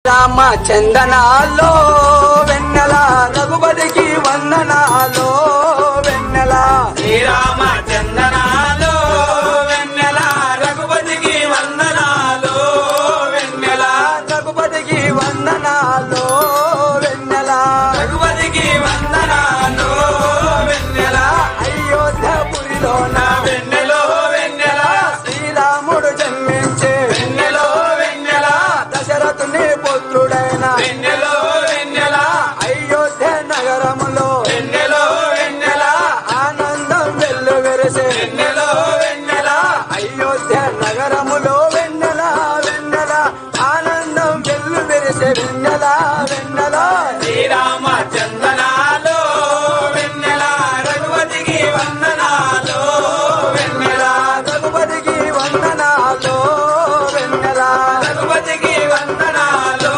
రామ చందనాలో వెన్నెల రఘుపతికి వందనాలో వెన్నెల శ్రీరామ చందనాలో వెన్నెల రఘుపతికి వందనాలు వెన్నెల రఘుపతికి వందనాలో వెన్నెల రఘుపతికి వందనాలు వెన్నెల అయోధ్యపురిలోన వెన్నెలో వెన్నెల శ్రీరాముడు జన్మించే వెన్నెలో వెన్నెల దశరథుని పుత్రుడైన వెన్నెలో వెన్నెల అయోధ్య నగరములో వెన్నెలో వెన్నెల ఆనందం వెల్లువెరిసే వెన్నెలో వెన్నెల అయోధ్య నగరములో వెన్నెల వెన్నెల ఆనందం వెల్లువెరిసే వెన్నెల